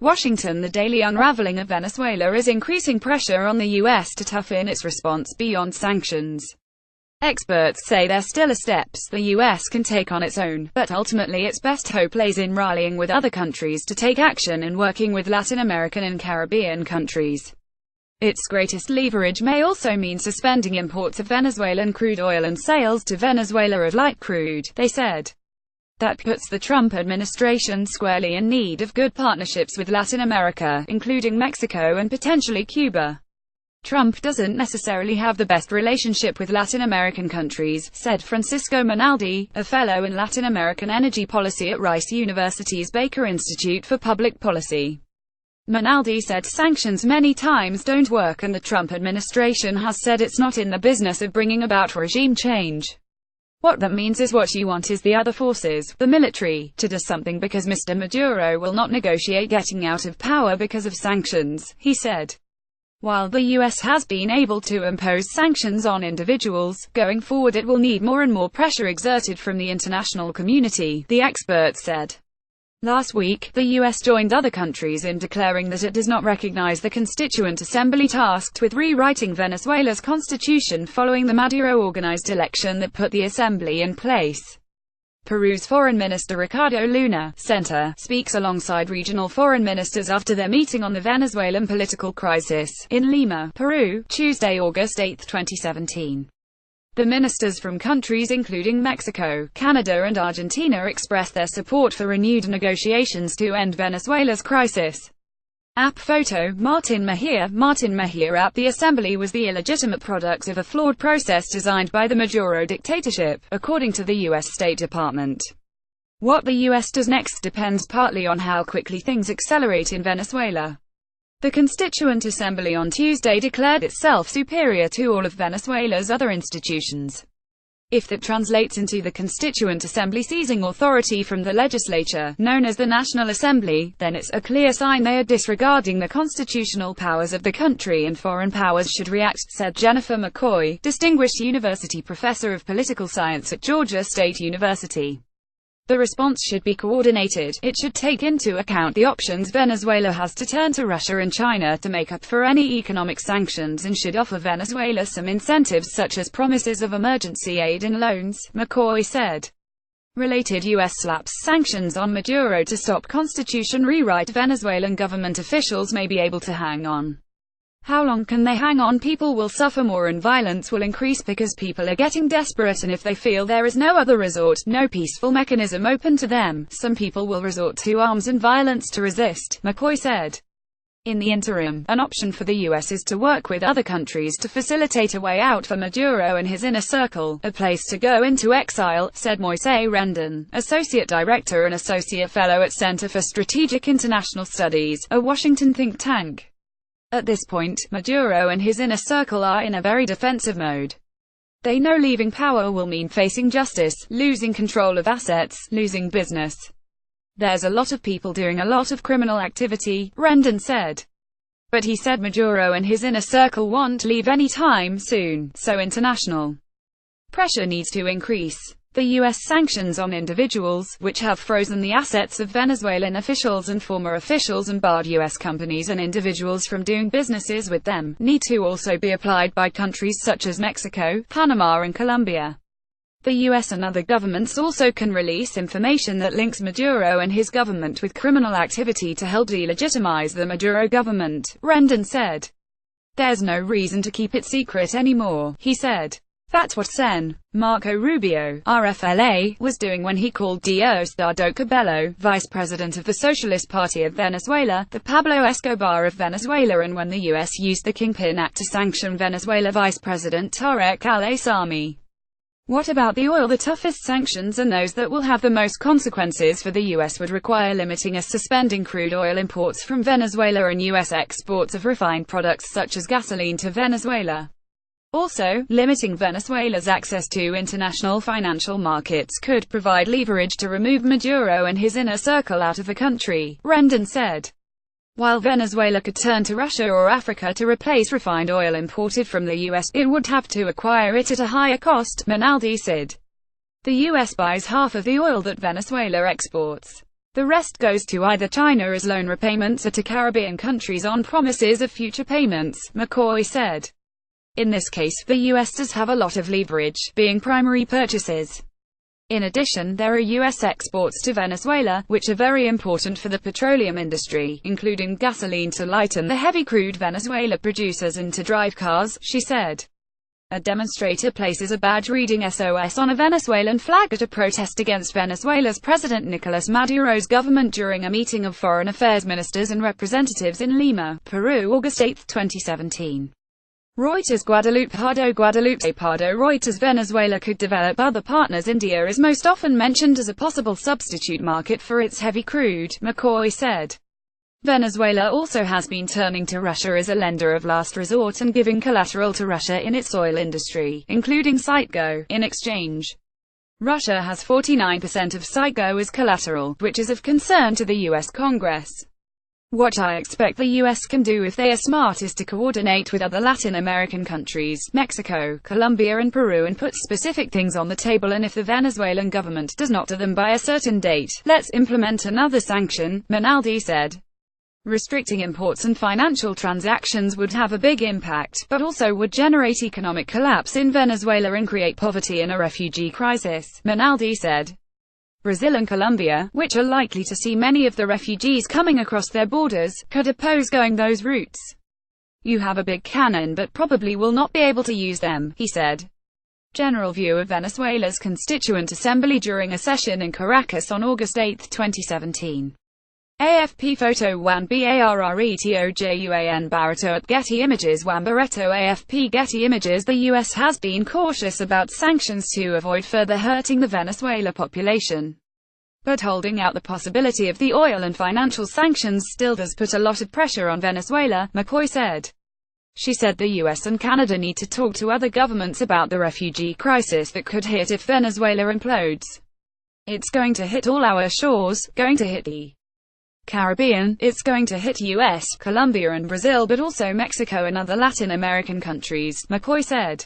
Washington. The daily unraveling of Venezuela is increasing pressure on the U.S. to toughen its response beyond sanctions. Experts say there still are steps the U.S. can take on its own, but ultimately its best hope lays in rallying with other countries to take action and working with Latin American and Caribbean countries. Its greatest leverage may also mean suspending imports of Venezuelan crude oil and sales to Venezuela of light crude, they said. That puts the Trump administration squarely in need of good partnerships with Latin America, including Mexico and potentially Cuba. Trump doesn't necessarily have the best relationship with Latin American countries, said Francisco Minaldi, a fellow in Latin American energy policy at Rice University's Baker Institute for Public Policy. Minaldi said sanctions many times don't work, and the Trump administration has said it's not in the business of bringing about regime change. What that means is what you want is the other forces, the military, to do something because Mr. Maduro will not negotiate getting out of power because of sanctions, he said. While the U.S. has been able to impose sanctions on individuals, going forward it will need more and more pressure exerted from the international community, the experts said. Last week, the U.S. joined other countries in declaring that it does not recognize the Constituent Assembly tasked with rewriting Venezuela's constitution following the Maduro-organized election that put the assembly in place. Peru's Foreign Minister Ricardo Luna Center speaks alongside regional foreign ministers after their meeting on the Venezuelan political crisis, in Lima, Peru, Tuesday, August 8, 2017. The ministers from countries including Mexico, Canada and Argentina expressed their support for renewed negotiations to end Venezuela's crisis. App photo, Martin Mejia at the assembly was the illegitimate product of a flawed process designed by the Maduro dictatorship, according to the U.S. State Department. What the U.S. does next depends partly on how quickly things accelerate in Venezuela. The Constituent Assembly on Tuesday declared itself superior to all of Venezuela's other institutions. If that translates into the Constituent Assembly seizing authority from the legislature, known as the National Assembly, then it's a clear sign they are disregarding the constitutional powers of the country and foreign powers should react, said Jennifer McCoy, distinguished university professor of political science at Georgia State University. The response should be coordinated. It should take into account the options Venezuela has to turn to Russia and China to make up for any economic sanctions and should offer Venezuela some incentives such as promises of emergency aid and loans, McCoy said. Related U.S. slaps sanctions on Maduro to stop constitution rewrite. Venezuelan government officials may be able to hang on. How long can they hang on? People will suffer more and violence will increase because people are getting desperate, and if they feel there is no other resort, no peaceful mechanism open to them, some people will resort to arms and violence to resist, McCoy said. In the interim, an option for the U.S. is to work with other countries to facilitate a way out for Maduro and his inner circle, a place to go into exile, said Moise Rendon, Associate Director and Associate Fellow at Center for Strategic International Studies, a Washington think tank. At this point, Maduro and his inner circle are in a very defensive mode. They know leaving power will mean facing justice, losing control of assets, losing business. There's a lot of people doing a lot of criminal activity, Rendon said. But he said Maduro and his inner circle won't leave any time soon, so international pressure needs to increase. The U.S. sanctions on individuals, which have frozen the assets of Venezuelan officials and former officials and barred U.S. companies and individuals from doing businesses with them, need to also be applied by countries such as Mexico, Panama and Colombia. The U.S. and other governments also can release information that links Maduro and his government with criminal activity to help delegitimize the Maduro government, Rendon said. There's no reason to keep it secret anymore, he said. That's what Sen. Marco Rubio, RFLA, was doing when he called Diosdado Cabello, vice president of the Socialist Party of Venezuela, the Pablo Escobar of Venezuela, and when the U.S. used the Kingpin Act to sanction Venezuela Vice President Tarek al-Aissami. What about the oil? The toughest sanctions and those that will have the most consequences for the U.S. would require limiting or suspending crude oil imports from Venezuela and U.S. exports of refined products such as gasoline to Venezuela. Also, limiting Venezuela's access to international financial markets could provide leverage to remove Maduro and his inner circle out of the country, Rendon said. While Venezuela could turn to Russia or Africa to replace refined oil imported from the U.S., it would have to acquire it at a higher cost, Minaldi said. The U.S. buys half of the oil that Venezuela exports. The rest goes to either China as loan repayments or to Caribbean countries on promises of future payments, McCoy said. In this case, the US does have a lot of leverage, being primary purchases. In addition, there are US exports to Venezuela, which are very important for the petroleum industry, including gasoline to lighten the heavy crude Venezuela produces and to drive cars, she said. A demonstrator places a badge reading SOS on a Venezuelan flag at a protest against Venezuela's President Nicolas Maduro's government during a meeting of foreign affairs ministers and representatives in Lima, Peru, August 8, 2017. Reuters. Guadalupe Pardo Reuters. Venezuela could develop other partners. India is most often mentioned as a possible substitute market for its heavy crude, McCoy said. Venezuela also has been turning to Russia as a lender of last resort and giving collateral to Russia in its oil industry, including Citgo, in exchange. Russia has 49% of Citgo as collateral, which is of concern to the U.S. Congress. What I expect the U.S. can do if they are smart is to coordinate with other Latin American countries, Mexico, Colombia and Peru, and put specific things on the table, and if the Venezuelan government does not do them by a certain date, let's implement another sanction, Minaldi said. Restricting imports and financial transactions would have a big impact, but also would generate economic collapse in Venezuela and create poverty and a refugee crisis, Minaldi said. Brazil and Colombia, which are likely to see many of the refugees coming across their borders, could oppose going those routes. You have a big cannon but probably will not be able to use them, he said. General view of Venezuela's Constituent Assembly during a session in Caracas on August 8, 2017. AFP photo Juan Barreto Barreto at Getty Images. Juan Barreto AFP Getty Images. The U.S. has been cautious about sanctions to avoid further hurting the Venezuela population. But holding out the possibility of the oil and financial sanctions still does put a lot of pressure on Venezuela, McCoy said. She said the U.S. and Canada need to talk to other governments about the refugee crisis that could hit if Venezuela implodes. It's going to hit all our shores, going to hit the Caribbean, it's going to hit US, Colombia and Brazil, but also Mexico and other Latin American countries, McCoy said.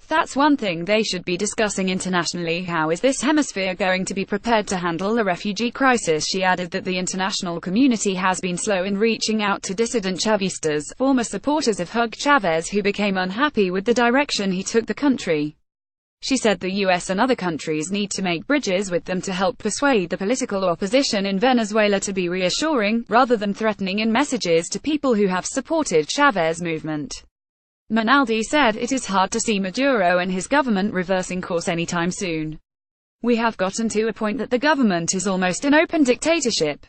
That's one thing they should be discussing internationally. How is this hemisphere going to be prepared to handle the refugee crisis? She added that the international community has been slow in reaching out to dissident Chavistas, former supporters of Hugo Chavez who became unhappy with the direction he took the country. She said the U.S. and other countries need to make bridges with them to help persuade the political opposition in Venezuela to be reassuring, rather than threatening in messages to people who have supported Chavez movement. Minaldi said it is hard to see Maduro and his government reversing course anytime soon. We have gotten to a point that the government is almost an open dictatorship.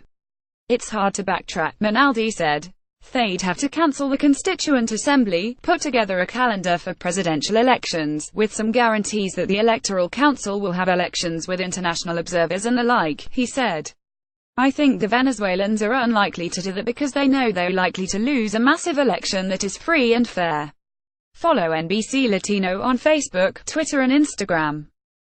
It's hard to backtrack, Minaldi said. They'd have to cancel the Constituent Assembly, put together a calendar for presidential elections, with some guarantees that the Electoral Council will have elections with international observers and the like, he said. I think the Venezuelans are unlikely to do that because they know they're likely to lose a massive election that is free and fair. Follow NBC Latino on Facebook, Twitter and Instagram.